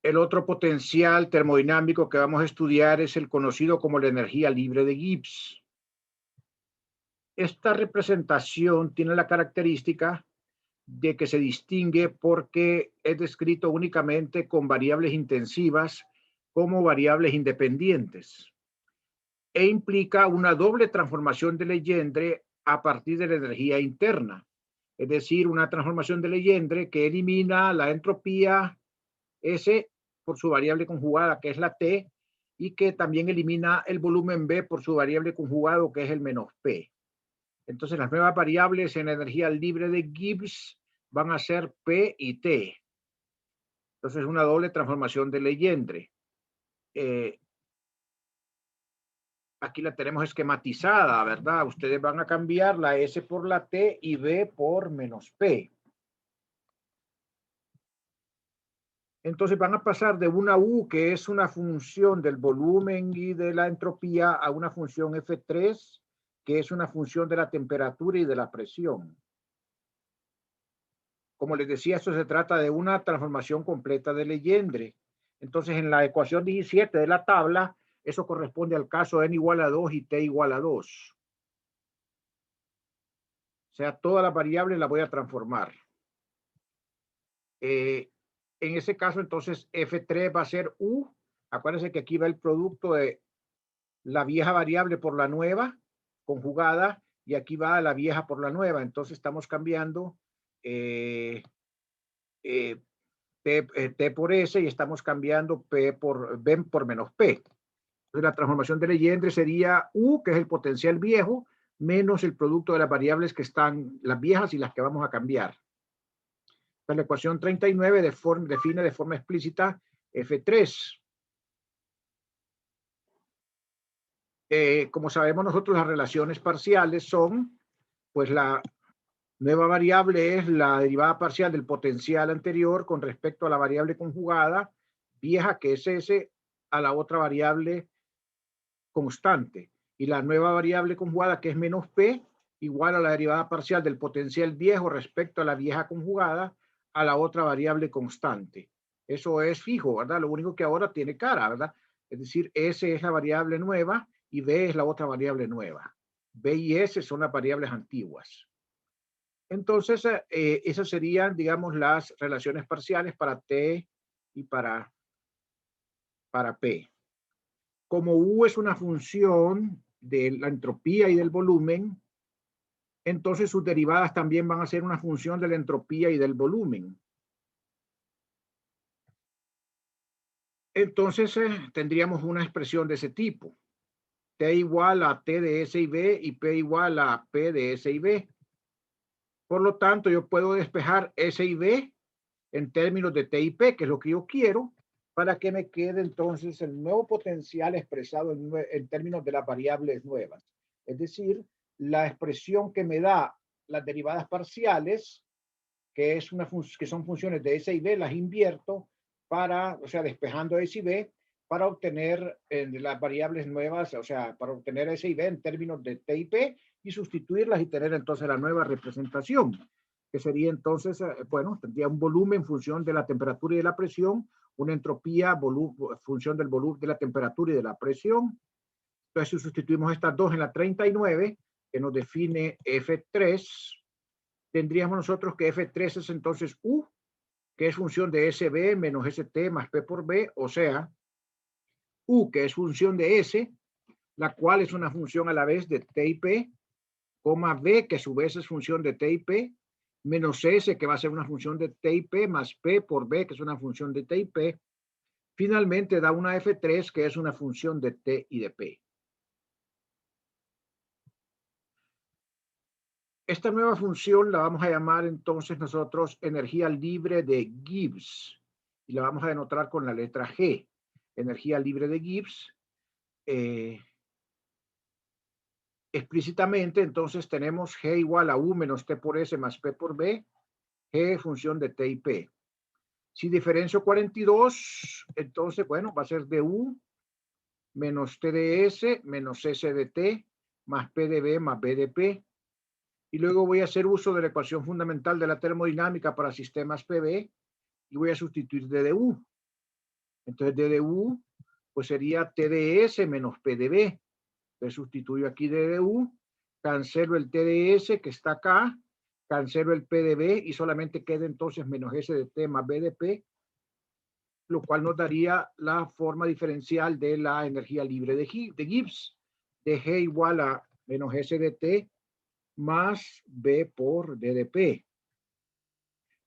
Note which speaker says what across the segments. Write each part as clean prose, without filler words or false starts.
Speaker 1: El otro potencial termodinámico que vamos a estudiar es el conocido como la energía libre de Gibbs. Esta representación tiene la característica de que se distingue porque es descrito únicamente con variables intensivas como variables independientes e implica una doble transformación de Legendre a partir de la energía interna, es decir, una transformación de Legendre que elimina la entropía S por su variable conjugada, que es la T, y que también elimina el volumen B por su variable conjugado, que es el menos P. Entonces, las nuevas variables en la energía libre de Gibbs van a ser P y T. Entonces, una doble transformación de Legendre. Aquí la tenemos esquematizada, ¿verdad? Ustedes van a cambiar la S por la T y B por menos P. Entonces van a pasar de una U, que es una función del volumen y de la entropía, a una función F3, que es una función de la temperatura y de la presión. Como les decía, esto se trata de una transformación completa de Legendre. Entonces, en la ecuación 17 de la tabla, eso corresponde al caso n igual a 2 y t igual a 2. O sea, todas las variables las voy a transformar. En ese caso, entonces, F3 va a ser U. Acuérdense que aquí va el producto de la vieja variable por la nueva conjugada, y aquí va la vieja por la nueva. Entonces, estamos cambiando T por S y estamos cambiando P por B por menos P. Entonces, la transformación de Legendre sería U, que es el potencial viejo, menos el producto de las variables que están, las viejas y las que vamos a cambiar. Entonces, la ecuación 39 define de forma explícita F3. Como sabemos nosotros, las relaciones parciales son, pues la nueva variable es la derivada parcial del potencial anterior con respecto a la variable conjugada vieja, que es S, a la otra variable constante. Y la nueva variable conjugada, que es menos P, igual a la derivada parcial del potencial viejo respecto a la vieja conjugada a la otra variable constante. Eso es fijo, ¿verdad? Lo único que ahora tiene cara, ¿verdad? Es decir, S es la variable nueva y B es la otra variable nueva. B y S son las variables antiguas. Entonces, esas serían, digamos, las relaciones parciales para T y para P. Como U es una función de la entropía y del volumen, entonces sus derivadas también van a ser una función de la entropía y del volumen. Entonces, tendríamos una expresión de ese tipo. T igual a T de S y B y P igual a P de S y B. Por lo tanto, yo puedo despejar S y B en términos de T y P, que es lo que yo quiero, para que me quede entonces el nuevo potencial expresado en términos de las variables nuevas. Es decir, la expresión que me da las derivadas parciales, que son funciones de S y B, las invierto para, o sea, despejando S y B, para obtener las variables nuevas, o sea, para obtener S y B en términos de T y P y sustituirlas y tener entonces la nueva representación, que sería entonces, bueno, tendría un volumen en función de la temperatura y de la presión, una entropía función del volumen de la temperatura y de la presión. Entonces, si sustituimos estas dos en la 39, que nos define F3, tendríamos nosotros que F3 es entonces U, que es función de SB menos ST más P por B, o sea, U, que es función de S, la cual es una función a la vez de T y P, coma B, que a su vez es función de T y P, menos S, que va a ser una función de T y P, más P por B, que es una función de T y P. Finalmente da una F3, que es una función de T y de P. Esta nueva función la vamos a llamar entonces nosotros energía libre de Gibbs y la vamos a denotar con la letra G. Energía libre de Gibbs. Explícitamente, entonces tenemos G igual a U menos T por S más P por B, G función de T y P. Si diferencio 42, entonces, bueno, va a ser de U menos T de S menos S de T más P de B más B de P. Y luego voy a hacer uso de la ecuación fundamental de la termodinámica para sistemas PV y voy a sustituir D de U. Entonces DDU pues sería TDS menos PDB. Entonces sustituyo aquí DDU, cancelo el TDS que está acá, cancelo el PDB y solamente queda entonces menos SDT más BDP, lo cual nos daría la forma diferencial de la energía libre de Gibbs, de G igual a menos SDT más B por DDP.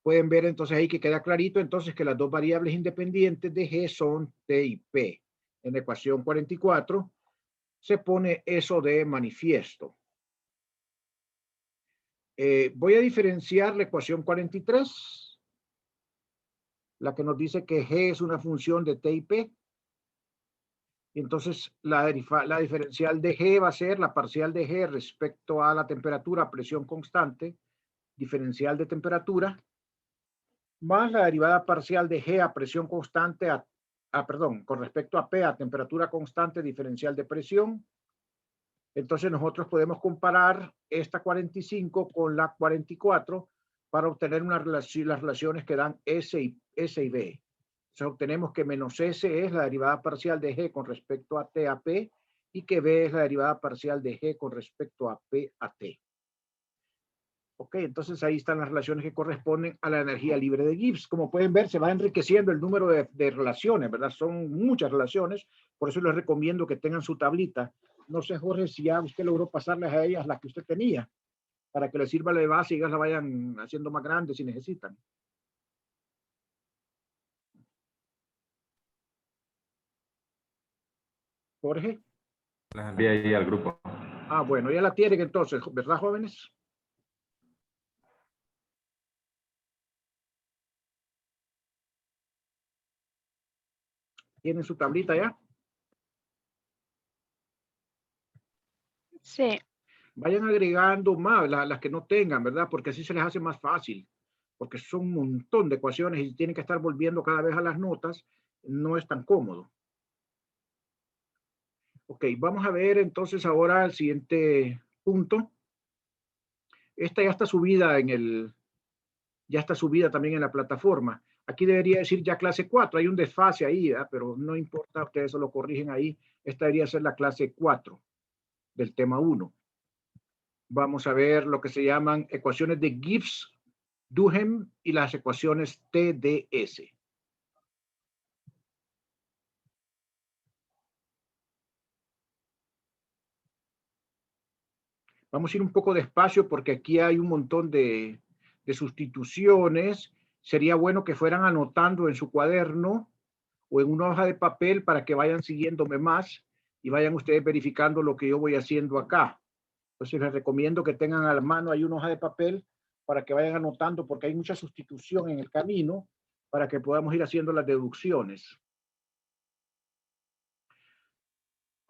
Speaker 1: Pueden ver entonces ahí que queda clarito entonces que las dos variables independientes de G son T y P. En la ecuación 44 se pone eso de manifiesto. Voy a diferenciar la ecuación 43, la que nos dice que G es una función de T y P. Y entonces la diferencial de G va a ser la parcial de G respecto a la temperatura a presión constante, diferencial de temperatura, más la derivada parcial de G a presión constante, con respecto a P a temperatura constante, diferencial de presión. Entonces nosotros podemos comparar esta 45 con la 44 para obtener las relaciones que dan S y B. Entonces obtenemos que menos S es la derivada parcial de G con respecto a T a P y que B es la derivada parcial de G con respecto a P a T. Ok, entonces ahí están las relaciones que corresponden a la energía libre de Gibbs. Como pueden ver, se va enriqueciendo el número de relaciones, ¿verdad? Son muchas relaciones, por eso les recomiendo que tengan su tablita. No sé, Jorge, si ya usted logró pasarles a ellas las que usted tenía, para que les sirva de base y ellas la vayan haciendo más grandes si necesitan. Jorge.
Speaker 2: Las envié ahí al grupo.
Speaker 1: Ah, bueno, ya la tienen entonces, ¿verdad, jóvenes? ¿Tienen su tablita ya?
Speaker 3: Sí.
Speaker 1: Vayan agregando más las que no tengan, ¿verdad? Porque así se les hace más fácil. Porque son un montón de ecuaciones y tienen que estar volviendo cada vez a las notas. No es tan cómodo. Ok, vamos a ver entonces ahora el siguiente punto. Esta ya está subida ya está subida también en la plataforma. Aquí debería decir ya clase 4, hay un desfase ahí, ¿verdad? Pero no importa, ustedes se lo corrigen ahí. Esta debería ser la clase 4 del tema 1. Vamos a ver lo que se llaman ecuaciones de Gibbs-Duhem y las ecuaciones TDS. Vamos a ir un poco despacio porque aquí hay un montón de sustituciones. Sería bueno que fueran anotando en su cuaderno o en una hoja de papel para que vayan siguiéndome más y vayan ustedes verificando lo que yo voy haciendo acá. Entonces les recomiendo que tengan a la mano ahí una hoja de papel para que vayan anotando porque hay mucha sustitución en el camino para que podamos ir haciendo las deducciones.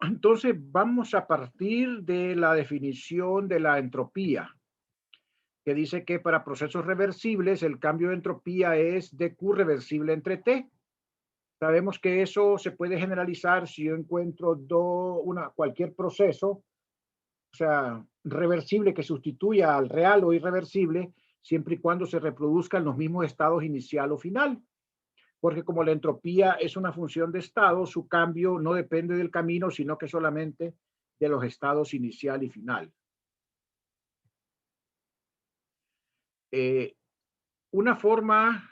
Speaker 1: Entonces vamos a partir de la definición de la entropía, que dice que para procesos reversibles el cambio de entropía es de Q reversible entre T. Sabemos que eso se puede generalizar si yo encuentro cualquier proceso, o sea, reversible que sustituya al real o irreversible, siempre y cuando se reproduzcan los mismos estados inicial o final. Porque como la entropía es una función de estado, su cambio no depende del camino, sino que solamente de los estados inicial y final. Una forma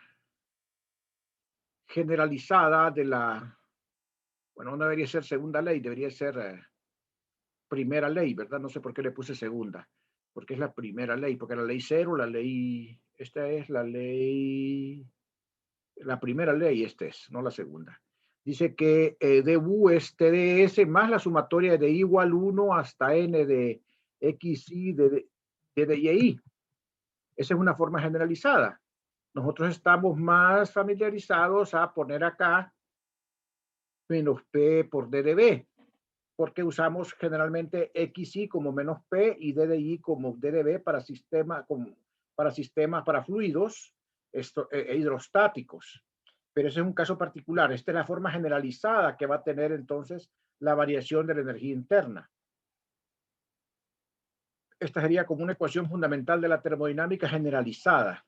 Speaker 1: generalizada de bueno, no debería ser segunda ley, debería ser primera ley, ¿verdad? No sé por qué le puse segunda, porque es la primera ley, porque la ley 0, esta es la primera ley, no la segunda. Dice que dU es TDS más la sumatoria de I igual 1 hasta N de XI de DI. Esa es una forma generalizada. Nosotros estamos más familiarizados a poner acá menos P por DDB, porque usamos generalmente XI como menos P y DDI como DDB para fluidos hidrostáticos. Pero ese es un caso particular. Esta es la forma generalizada que va a tener entonces la variación de la energía interna. Esta sería como una ecuación fundamental de la termodinámica generalizada.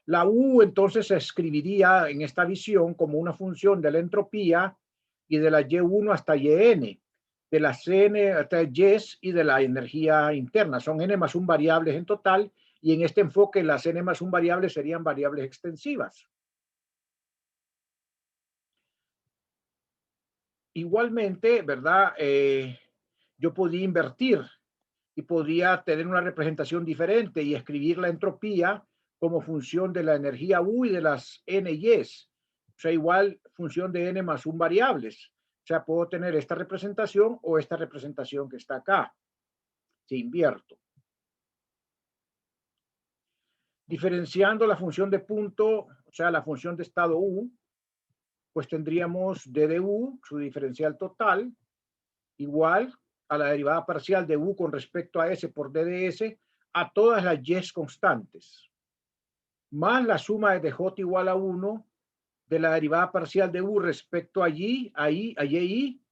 Speaker 1: La U entonces se escribiría en esta visión como una función de la entropía y de la Y1 hasta Yn, de la Cn hasta Y y de la energía interna. Son n más 1 variables en total, y en este enfoque las n más 1 variables serían variables extensivas. Igualmente, ¿verdad? Yo podía invertir y podría tener una representación diferente y escribir la entropía como función de la energía U y de las n y s. O sea, igual función de n más 1 variables. O sea, puedo tener esta representación o esta representación que está acá. Si invierto. Diferenciando la función de punto, o sea, la función de estado U, pues tendríamos d de U, su diferencial total, igual a la derivada parcial de U con respecto a S por d de S a todas las Y constantes, más la suma de J igual a 1 de la derivada parcial de U respecto a Y, a Y,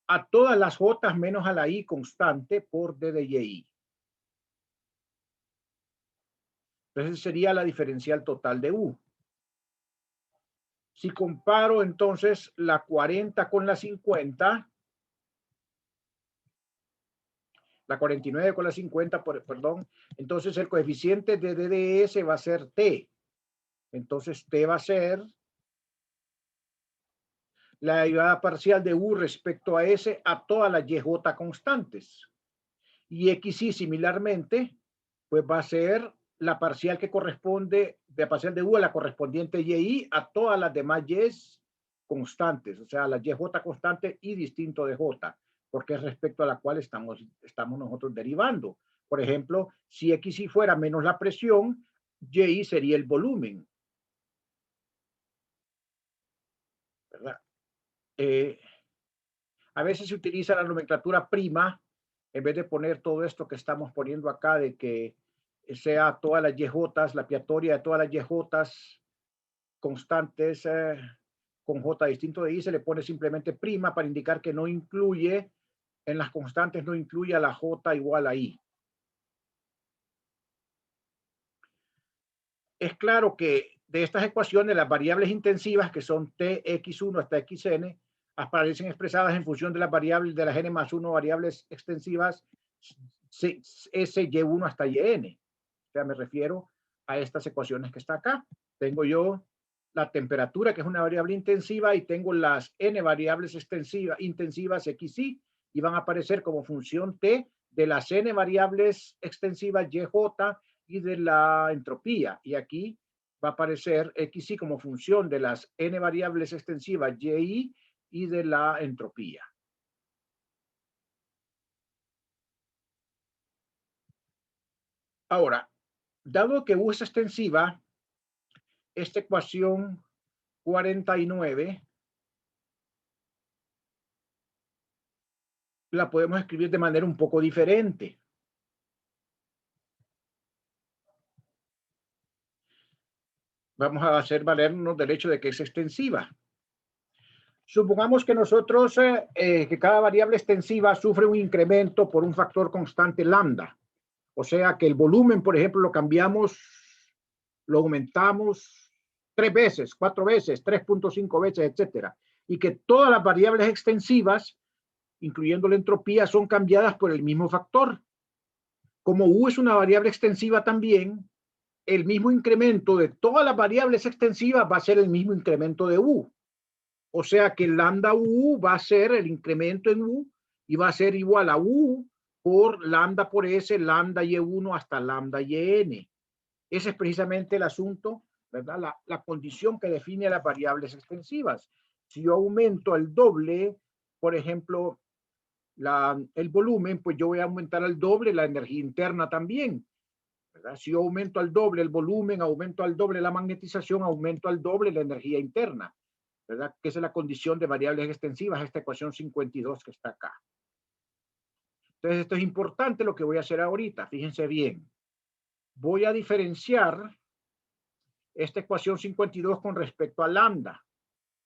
Speaker 1: a todas las J menos a la Y constante por d de Y. Entonces sería la diferencial total de U. Si comparo entonces la 40 con la 50, la 49 con la 50, perdón, entonces el coeficiente de d de S va a ser T. Entonces T va a ser la derivada parcial de U respecto a S a todas las YJ constantes. Y XY similarmente, pues va a ser la parcial que corresponde, de parcial de U a la correspondiente YI a todas las demás Y constantes, o sea, las YJ constantes y distinto de J, porque es respecto a la cual estamos nosotros derivando. Por ejemplo, si XY fuera menos la presión, YI sería el volumen, ¿verdad? A veces se utiliza la nomenclatura prima en vez de poner todo esto que estamos poniendo acá, de que sea todas las YJ, la piatoria de todas las YJ constantes con J distinto de I, se le pone simplemente prima para indicar que no incluye, en las constantes no incluye a la J igual a I. Es claro que de estas ecuaciones, las variables intensivas, que son T, X1 hasta XN, aparecen expresadas en función de las variables de las n más 1 variables extensivas S, Y1 hasta YN. O sea, me refiero a estas ecuaciones que está acá. Tengo yo la temperatura, que es una variable intensiva, y tengo las n variables intensivas XY, y van a aparecer como función T de las n variables extensivas YJ y de la entropía. Y aquí va a aparecer XY como función de las n variables extensivas YI y de la entropía. Ahora, dado que U es extensiva, esta ecuación 49 la podemos escribir de manera un poco diferente. Vamos a hacer valernos del hecho de que es extensiva. Supongamos que nosotros, que cada variable extensiva sufre un incremento por un factor constante lambda. O sea que el volumen, por ejemplo, lo cambiamos, lo aumentamos 3 veces, 4 veces, 3.5 veces, etcétera. Y que todas las variables extensivas, incluyendo la entropía, son cambiadas por el mismo factor. Como U es una variable extensiva también, el mismo incremento de todas las variables extensivas va a ser el mismo incremento de U. O sea que lambda U va a ser el incremento en U y va a ser igual a U por lambda por S, lambda Y1 hasta lambda YN. Ese es precisamente el asunto, ¿verdad? La condición que define las variables extensivas. Si yo aumento el doble, por ejemplo, el volumen, pues yo voy a aumentar al doble la energía interna también, ¿verdad? Si yo aumento al doble el volumen, aumento al doble la magnetización, aumento al doble la energía interna, ¿verdad? Que esa es la condición de variables extensivas, esta ecuación 52 que está acá. Entonces, esto es importante lo que voy a hacer ahorita. Fíjense bien. Voy a diferenciar esta ecuación 52 con respecto a lambda.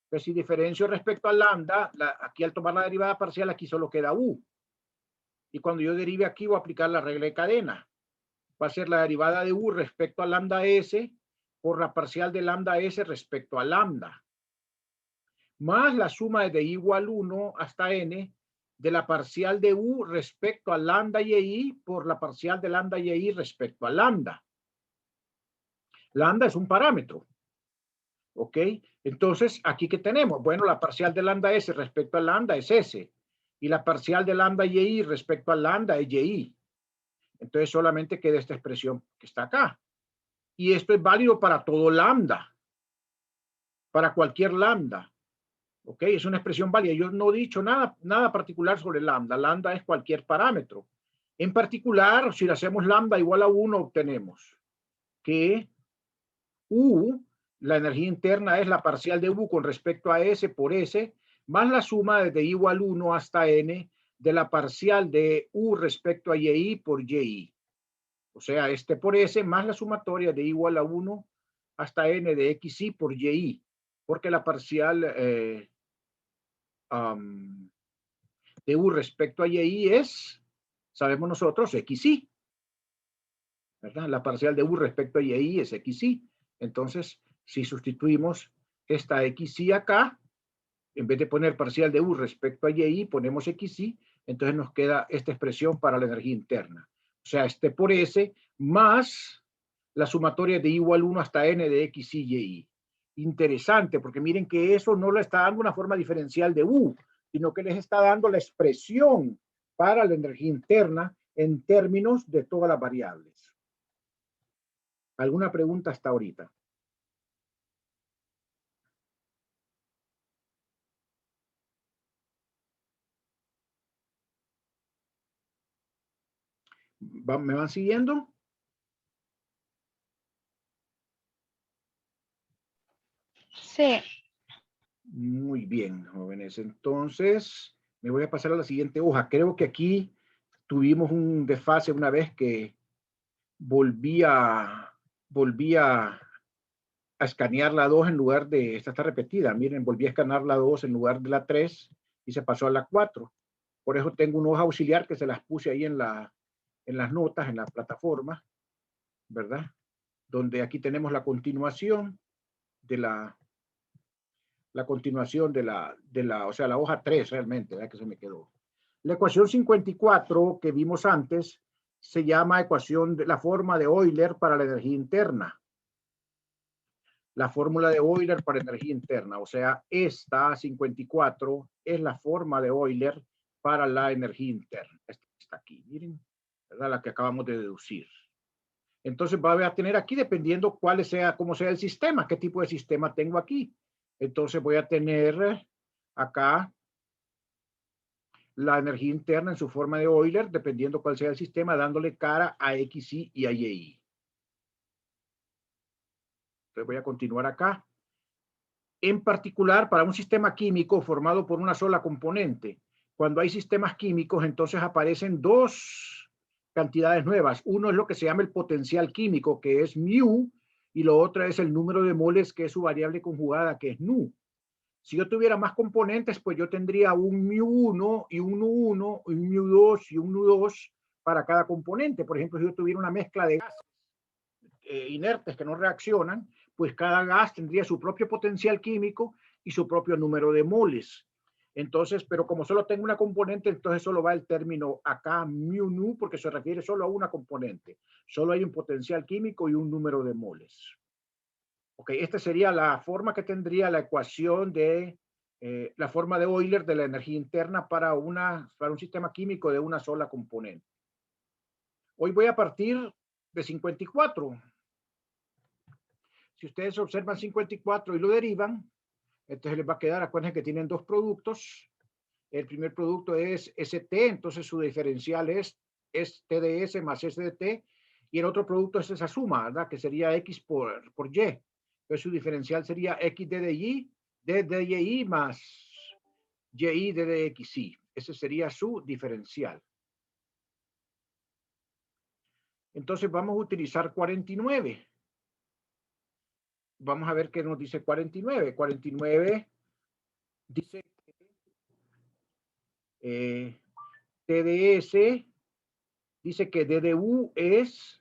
Speaker 1: Entonces, si diferencio respecto a lambda, aquí al tomar la derivada parcial, aquí solo queda U. Y cuando yo derive aquí, voy a aplicar la regla de cadena. Va a ser la derivada de U respecto a lambda S por la parcial de lambda S respecto a lambda, más la suma de igual 1 hasta n de la parcial de u respecto a lambda y por la parcial de lambda y respecto a lambda. Lambda es un parámetro. ¿Ok? Entonces, ¿aquí qué tenemos? Bueno, la parcial de lambda S respecto a lambda es S. Y la parcial de lambda y respecto a lambda es y. Entonces, solamente queda esta expresión que está acá. Y esto es válido para todo lambda. Para cualquier lambda. ¿Ok? Es una expresión válida. Yo no he dicho nada particular sobre lambda. Lambda es cualquier parámetro. En particular, si le hacemos lambda igual a 1, obtenemos que U, la energía interna, es la parcial de U con respecto a S por S, más la suma desde igual 1 hasta N de la parcial de U respecto a Y por Y. O sea, este por S más la sumatoria de igual a 1 hasta N de XY por Y. Porque la parcial de U respecto a Y es, sabemos nosotros, XY. ¿Verdad? La parcial de U respecto a Y es XY. Entonces, si sustituimos esta XY acá, en vez de poner parcial de U respecto a Y, ponemos XY, entonces nos queda esta expresión para la energía interna. O sea, este por S más la sumatoria de igual 1 hasta N de XY y Y. Interesante, porque miren que eso no le está dando una forma diferencial de U, sino que les está dando la expresión para la energía interna en términos de todas las variables. ¿Alguna pregunta hasta ahorita? ¿Me van siguiendo?
Speaker 3: Sí.
Speaker 1: Muy bien, jóvenes. Entonces, me voy a pasar a la siguiente hoja. Creo que aquí tuvimos un desfase una vez que volví a escanear la 2 en lugar de, esta está repetida, miren, volví a escanear la 2 en lugar de la 3 y se pasó a la 4. Por eso tengo una hoja auxiliar que se las puse ahí en las notas, en la plataforma, ¿verdad? Donde aquí tenemos la continuación de la continuación o sea, la hoja 3 realmente, ¿verdad? Que se me quedó. La ecuación 54 que vimos antes se llama ecuación de la forma de Euler para la energía interna. La fórmula de Euler para energía interna, o sea, esta 54 es la forma de Euler para la energía interna. Esta está aquí, miren, ¿verdad? La que acabamos de deducir. Entonces voy a tener aquí, dependiendo cómo sea el sistema, qué tipo de sistema tengo aquí. Entonces voy a tener acá la energía interna en su forma de Euler, dependiendo cuál sea el sistema, dándole cara a XY y a YY. Entonces voy a continuar acá. En particular, para un sistema químico formado por una sola componente, cuando hay sistemas químicos, entonces aparecen dos cantidades nuevas. Uno es lo que se llama el potencial químico, que es mu, y lo otro es el número de moles, que es su variable conjugada, que es nu. Si yo tuviera más componentes, pues yo tendría un mu1 y un nu1, un mu2 y un nu2 para cada componente. Por ejemplo, si yo tuviera una mezcla de gases inertes que no reaccionan, pues cada gas tendría su propio potencial químico y su propio número de moles. Entonces, pero como solo tengo una componente, entonces solo va el término acá mu nu, porque se refiere solo a una componente. Solo hay un potencial químico y un número de moles. Ok, esta sería la forma que tendría la ecuación de la forma de Euler de la energía interna para un sistema químico de una sola componente. Hoy voy a partir de 54. Si ustedes observan 54 y lo derivan, entonces les va a quedar, acuérdense que tienen dos productos. El primer producto es ST, entonces su diferencial es TDS más SDT, y el otro producto es esa suma, ¿verdad? Que sería X por Y. Entonces su diferencial sería X DDY, DDY más YY DDXY. Ese sería su diferencial. Entonces vamos a utilizar 49. Vamos a ver qué nos dice 49. 49 dice TDS, dice que DDU es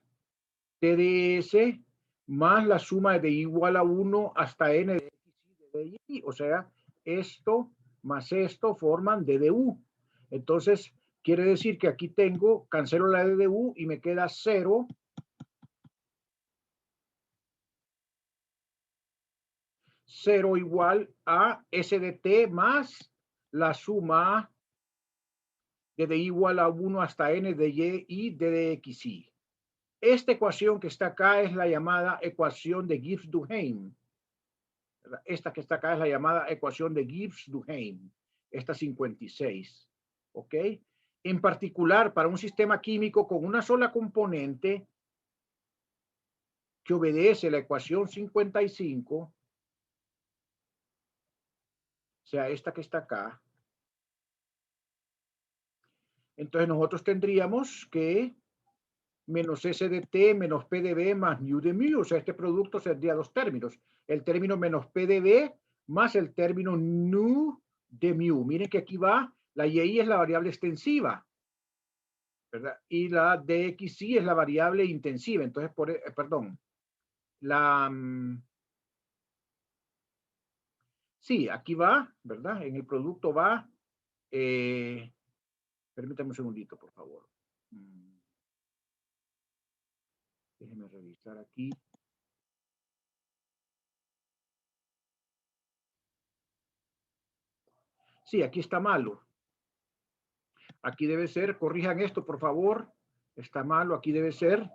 Speaker 1: TDS más la suma de igual a 1 hasta n de x y de y. O sea, esto más esto forman d de u. Entonces, quiere decir que aquí tengo, cancelo la d de u y me queda 0. 0 igual a s de t más la suma de igual a 1 hasta n de y de x y. Esta ecuación que está acá es la llamada ecuación de Gibbs-Duhem. Esta que está acá es la llamada ecuación de Gibbs-Duhem. Esta 56. ¿Ok? En particular, para un sistema químico con una sola componente que obedece la ecuación 55, o sea, esta que está acá, entonces nosotros tendríamos que menos S de T menos P de B más mu de mu. O sea, este producto tendría dos términos. El término menos P de B más el término nu de mu. Miren que aquí va, la y es la variable extensiva, ¿verdad? Y la dxy es la variable intensiva. Entonces, perdón, la... sí, aquí va, ¿verdad? En el producto va... permítame un segundito, por favor. Déjenme revisar aquí. Sí, aquí está malo. Aquí debe ser, corrijan esto, por favor. Está malo, aquí debe ser.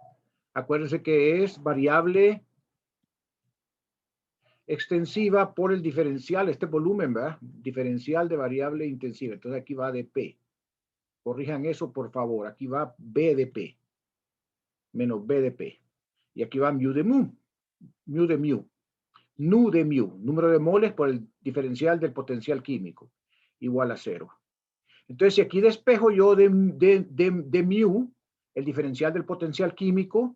Speaker 1: Acuérdense que es variable extensiva por el diferencial, este volumen, ¿verdad? Diferencial de variable intensiva. Entonces aquí va de P. Corrijan eso, por favor. Aquí va B de P. Menos B de P. Y aquí va mu de mu. Mu de mu. Nu de mu. Número de moles por el diferencial del potencial químico. Igual a 0. Entonces, si aquí despejo yo de mu, el diferencial del potencial químico,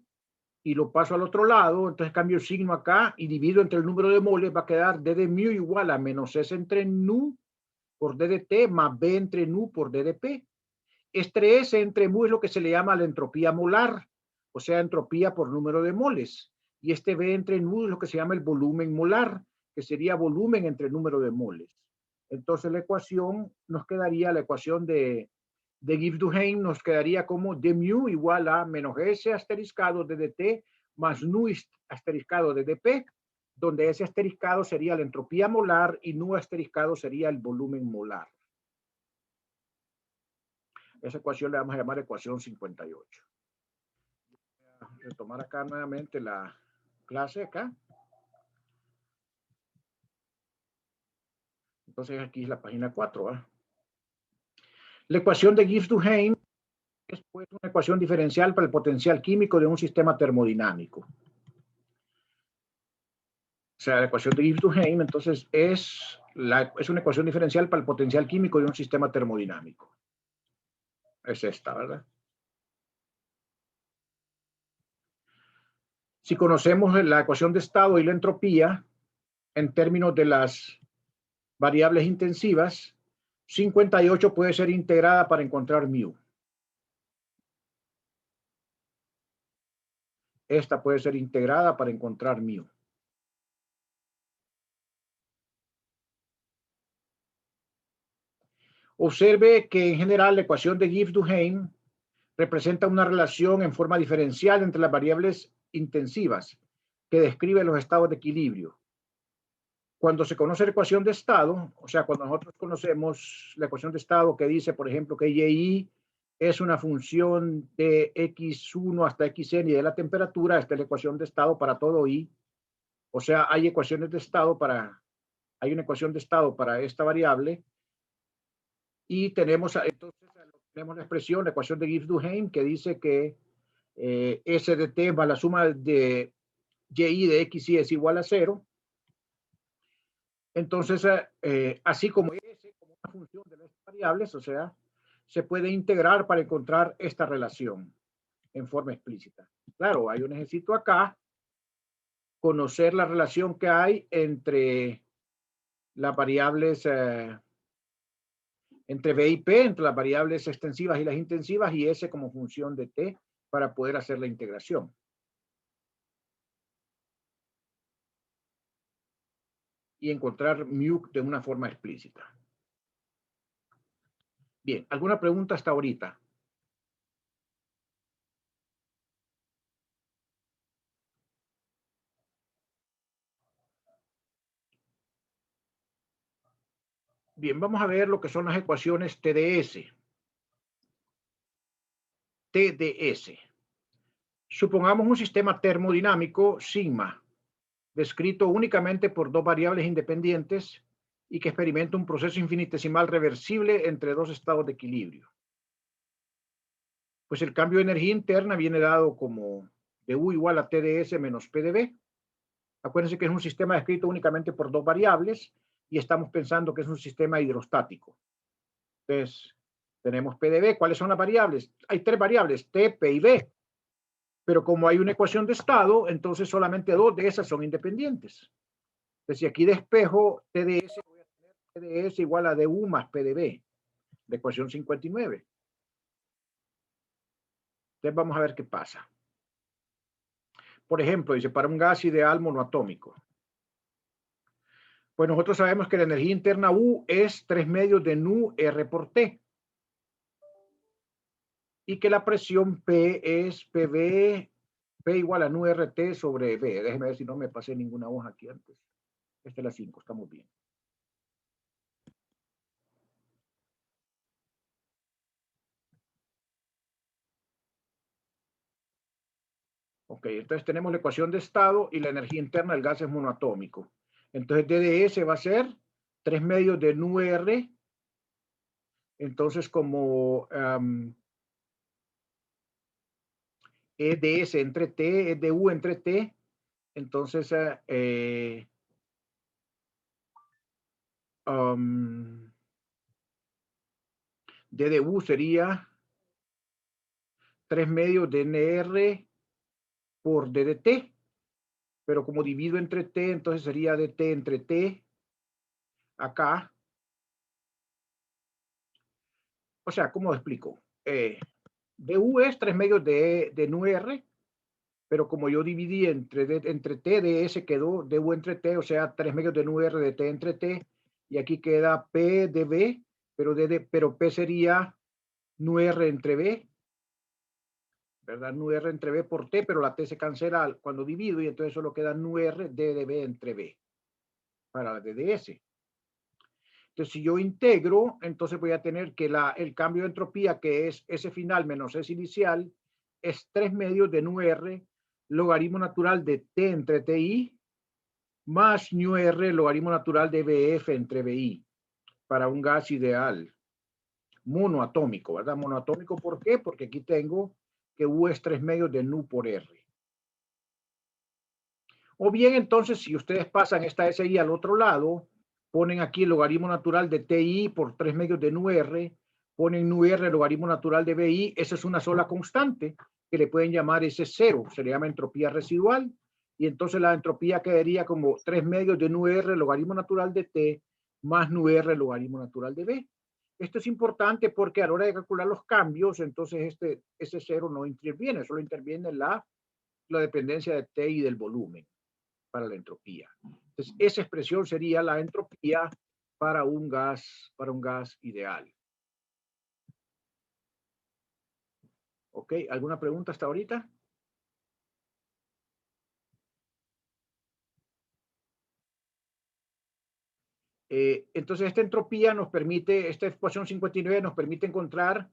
Speaker 1: y lo paso al otro lado, entonces cambio el signo acá y divido entre el número de moles, va a quedar d de mu igual a menos S entre nu por d de t más B entre nu por d de P. Este S entre mu es lo que se le llama la entropía molar, o sea, entropía por número de moles. Y este B entre nu es lo que se llama el volumen molar, que sería volumen entre número de moles. Entonces la ecuación nos quedaría, la ecuación de Gibbs-Duhem nos quedaría como d mu igual a menos S asteriscado d de t más nu asteriscado d de P, donde S asteriscado sería la entropía molar y nu asteriscado sería el volumen molar. Esa ecuación le vamos a llamar ecuación 58. Voy a retomar acá nuevamente la clase acá. Entonces aquí es la página 4. ¿eh? La ecuación de Gibbs-Duhem es pues una ecuación diferencial para el potencial químico de un sistema termodinámico. O sea, la ecuación de Gibbs-Duhem entonces es una ecuación diferencial para el potencial químico de un sistema termodinámico. Es esta, ¿verdad? Si conocemos la ecuación de estado y la entropía en términos de las variables intensivas, 58 puede ser integrada para encontrar mu. Esta puede ser integrada para encontrar mu. Observe que en general la ecuación de Gibbs-Duhem representa una relación en forma diferencial entre las variables intensivas que describe los estados de equilibrio. Cuando se conoce la ecuación de estado, o sea, cuando nosotros conocemos la ecuación de estado que dice, por ejemplo, que y es una función de x1 hasta xn y de la temperatura, esta es la ecuación de estado para todo y. O sea, hay ecuaciones de estado hay una ecuación de estado para esta variable. Y tenemos, entonces, tenemos la expresión, la ecuación de Gibbs-Duhem, que dice que S de t más la suma de y de x y es igual a 0. Entonces, así como S, como una función de las variables, o sea, se puede integrar para encontrar esta relación en forma explícita. Claro, yo necesito acá conocer la relación que hay entre las variables entre B y P, entre las variables extensivas y las intensivas, y S como función de T para poder hacer la integración. y encontrar mu de una forma explícita. Bien, ¿alguna pregunta hasta ahorita? Bien, vamos a ver lo que son las ecuaciones TDS. TDS. Supongamos un sistema termodinámico sigma, descrito únicamente por dos variables independientes y que experimenta un proceso infinitesimal reversible entre dos estados de equilibrio. Pues el cambio de energía interna viene dado como dU igual a TDS menos PdV. Acuérdense que es un sistema descrito únicamente por dos variables y estamos pensando que es un sistema hidrostático. Entonces, tenemos PdV. ¿Cuáles son las variables? Hay tres variables, T, P y V. Pero como hay una ecuación de estado, entonces solamente dos de esas son independientes. Entonces, si aquí despejo TDS, voy a tener TDS igual a dU más PdV, de ecuación 59. Entonces, vamos a ver qué pasa. Por ejemplo, dice, para un gas ideal monoatómico. Pues nosotros sabemos que la energía interna U es 3/2 de nu R por T. Y que la presión P es PV, P igual a nu RT sobre V. Déjeme ver si no me pasé ninguna hoja aquí antes. Esta es la 5, estamos bien. Ok, entonces tenemos la ecuación de estado y la energía interna del gas es monoatómico. Entonces DDS va a ser 3/2 de nu R. Entonces como EDS entre T, es DU entre T, entonces DDU sería 3/2 de NR por DDT, pero como divido entre T, entonces sería DT entre T acá. O sea, ¿cómo explico? DU es 3/2 de nu R, pero como yo dividí entre T, DS quedó DU entre T, o sea, 3/2 de nu R de T entre T, y aquí queda P de V, pero P sería nu R entre V, ¿verdad? Nu R entre V por T, pero la T se cancela cuando divido, y entonces solo queda nu R D de V entre V, para la DDS. Entonces, si yo integro, entonces voy a tener que el cambio de entropía, que es S final menos S inicial, es 3/2 de nu R, logaritmo natural de T entre TI, más nu R, logaritmo natural de BF entre BI, para un gas ideal monoatómico, ¿verdad? Monoatómico, ¿por qué? Porque aquí tengo que U es 3/2 de nu por R. O bien, entonces, si ustedes pasan esta SI al otro lado, ponen aquí el logaritmo natural de TI por 3/2 de nu R, ponen nu R, logaritmo natural de BI, esa es una sola constante que le pueden llamar S0, se le llama entropía residual, y entonces la entropía quedaría como 3/2 de nu R, logaritmo natural de T, más nu R, logaritmo natural de B. Esto es importante porque a la hora de calcular los cambios, entonces este S0 no interviene, solo interviene la dependencia de T y del volumen para la entropía. Entonces, esa expresión sería la entropía para un gas ideal. ¿Ok? ¿Alguna pregunta hasta ahorita? Entonces, esta entropía nos permite, esta ecuación 59 nos permite encontrar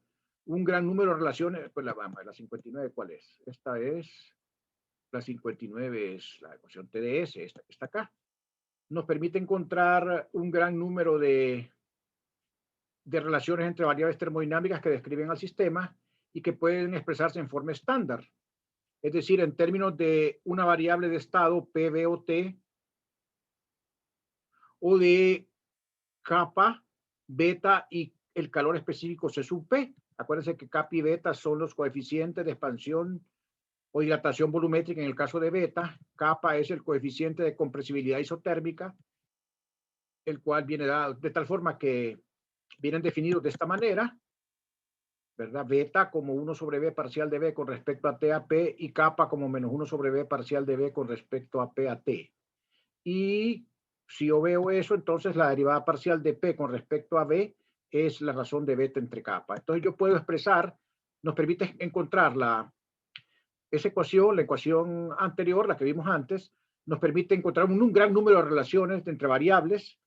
Speaker 1: un gran número de relaciones. Pues la 59, ¿cuál es? Esta es, la 59 es la ecuación TDS, esta que está acá. Nos permite encontrar un gran número de relaciones entre variables termodinámicas que describen al sistema y que pueden expresarse en forma estándar. Es decir, en términos de una variable de estado, P, V o T, o de kappa, beta y el calor específico C sub P. Acuérdense que kappa y beta son los coeficientes de expansión o dilatación volumétrica en el caso de beta. Kappa es el coeficiente de compresibilidad isotérmica, el cual viene dado de tal forma que vienen definidos de esta manera, ¿verdad? Beta como 1 sobre B parcial de B con respecto a T a P, y kappa como menos 1 sobre B parcial de B con respecto a P a T. Y Si yo veo eso, entonces la derivada parcial de P con respecto a B es la razón de beta entre kappa. Entonces yo puedo expresar, nos permite encontrar esa ecuación, la ecuación anterior, la que vimos antes, nos permite encontrar un gran número de relaciones entre variables,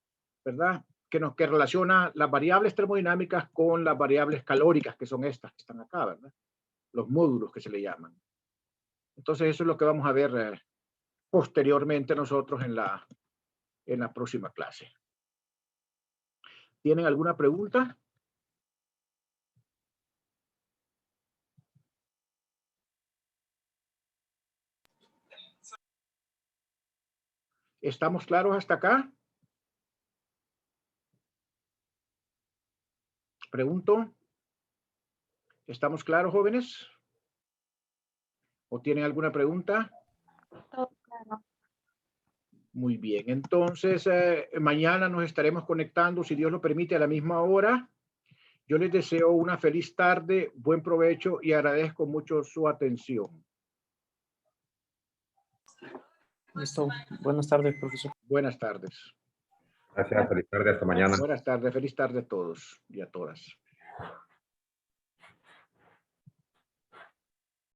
Speaker 1: ¿verdad? Que relaciona las variables termodinámicas con las variables calóricas, que son estas que están acá, ¿verdad? Los módulos que se le llaman. Entonces eso es lo que vamos a ver posteriormente nosotros en la próxima clase. ¿Tienen alguna pregunta? ¿Estamos claros hasta acá? Pregunto. ¿Estamos claros, jóvenes? ¿O tienen alguna pregunta?
Speaker 3: Todo claro.
Speaker 1: Muy bien. Entonces, mañana nos estaremos conectando, si Dios lo permite, a la misma hora. Yo les deseo una feliz tarde, buen provecho y agradezco mucho su atención.
Speaker 4: Listo. Buenas tardes, profesor.
Speaker 1: Buenas tardes.
Speaker 2: Gracias, feliz tarde, hasta mañana.
Speaker 1: Buenas tardes, feliz tarde a todos y a todas.